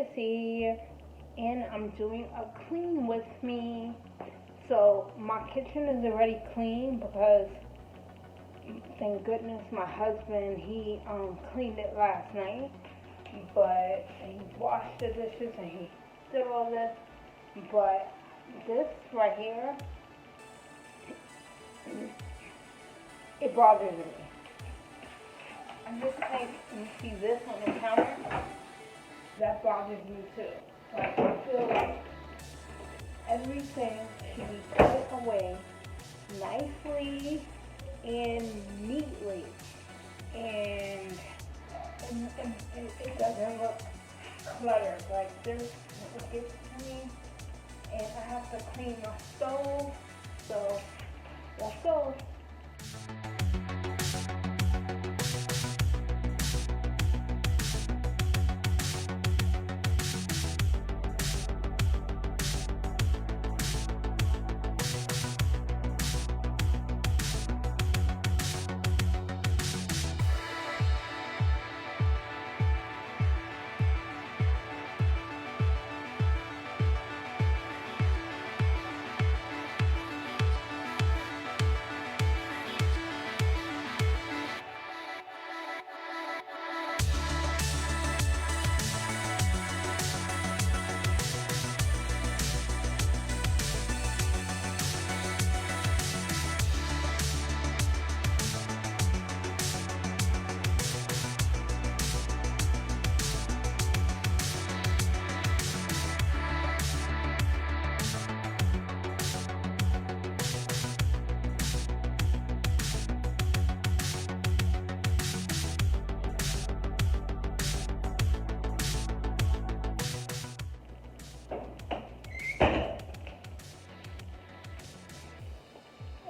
busy and I'm doing a clean with me. So my kitchen is already clean because thank goodness my husband he cleaned it last night. But he washed the dishes and he did all this. But this right here, it bothers me. And this thing, you see this on the counter, that bothers me too. Like I feel like everything should be put away nicely and neatly, and it doesn't look cluttered. Like this, it gets to me, and I have to clean my stove. So let's go.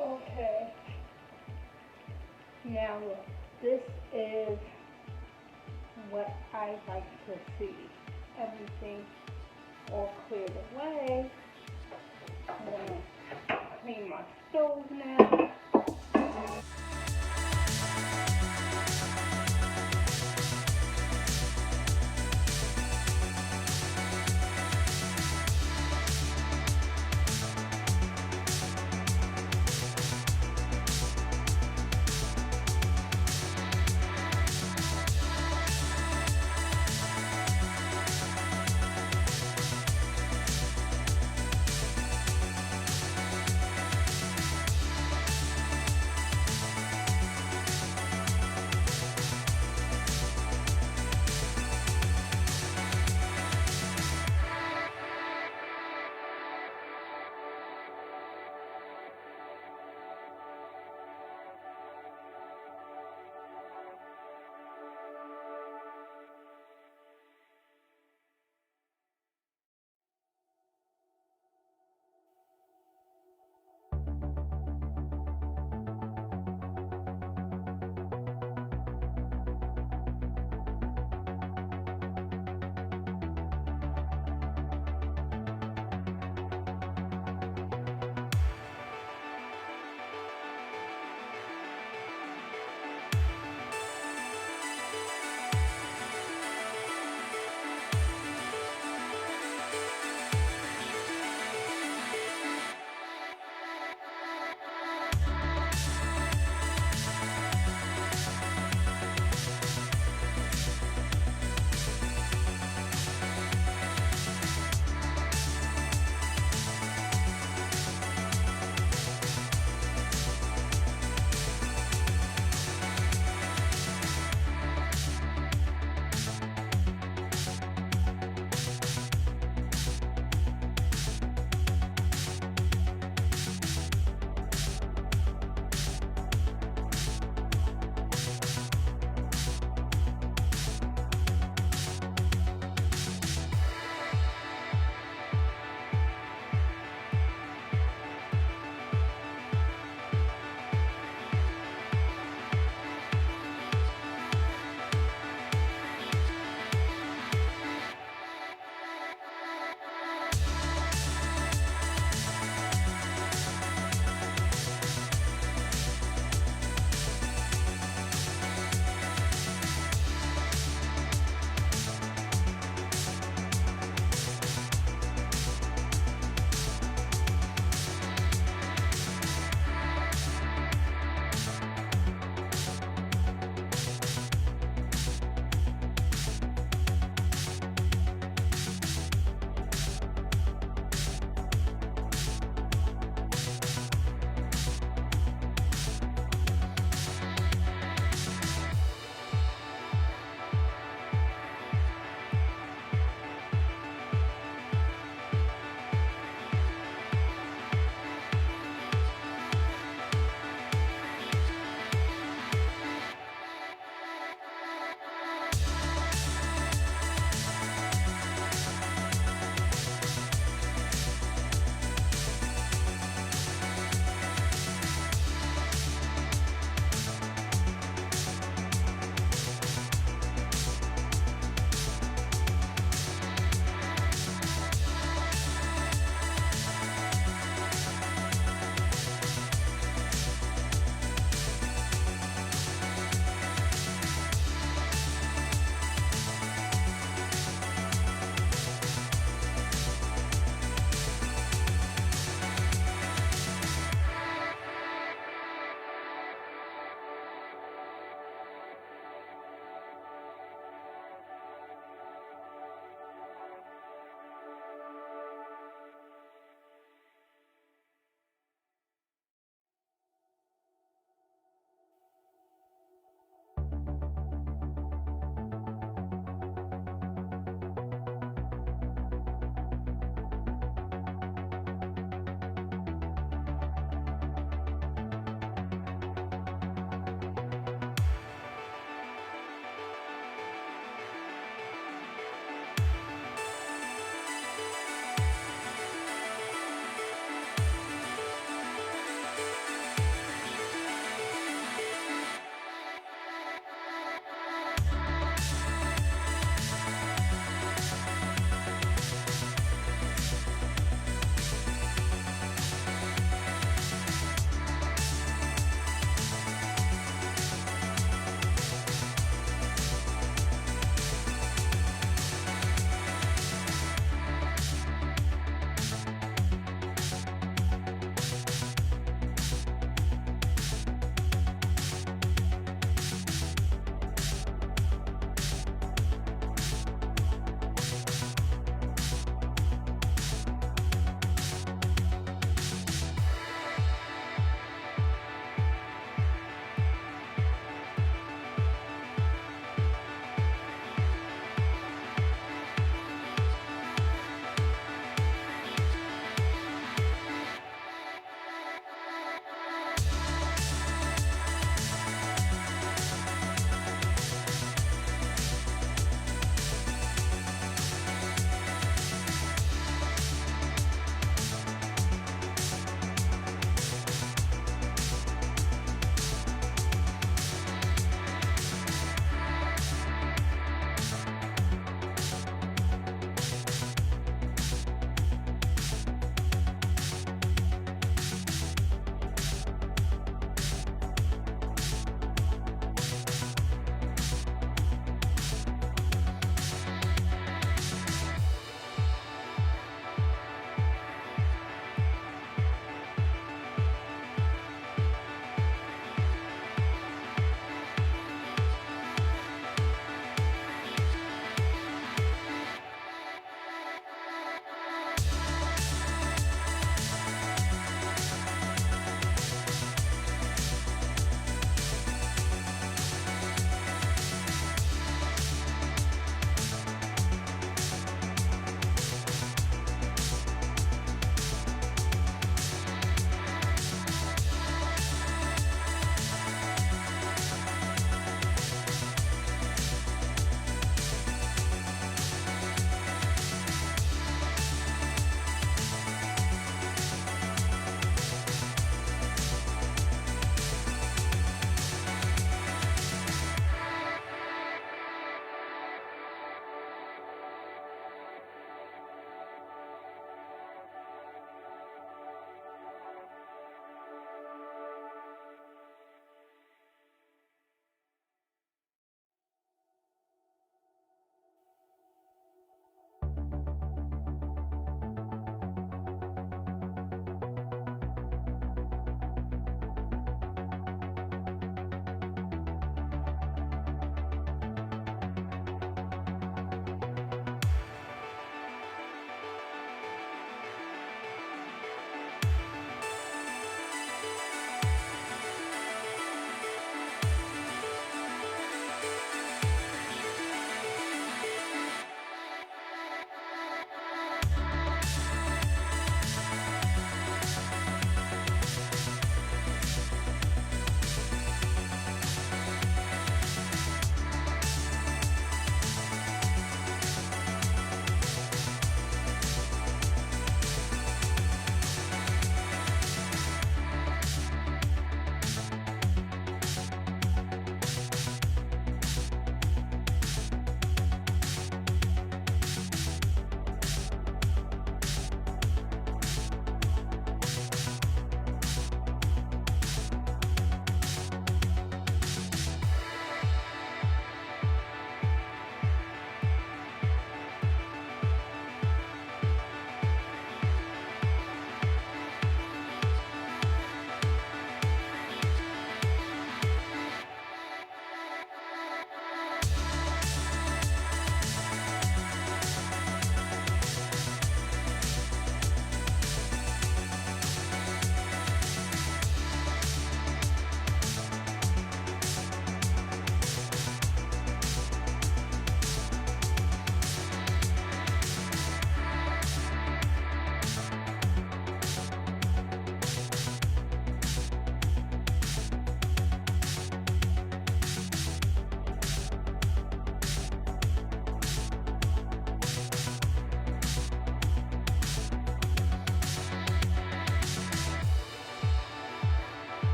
Okay. Now look, this is what I like to see. Everything all cleared away. I'm gonna clean my stove now.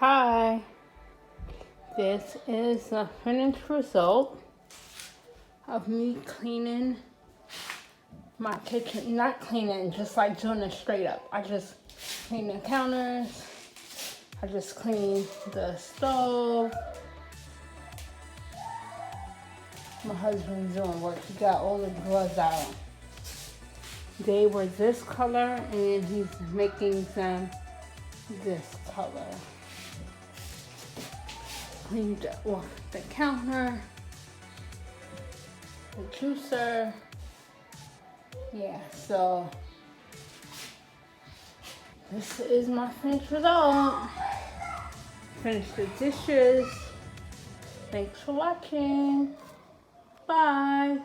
Hi, this is the finished result of me cleaning my kitchen. Not cleaning, just like doing it straight up. I just cleaned the counters, I just cleaned the stove. My husband's doing work. He got all the gloves out. They were this color and he's making them this color. Cleaned off the counter, the juicer. Yeah, so this is my finished result. Finished the dishes. Thanks for watching. Bye.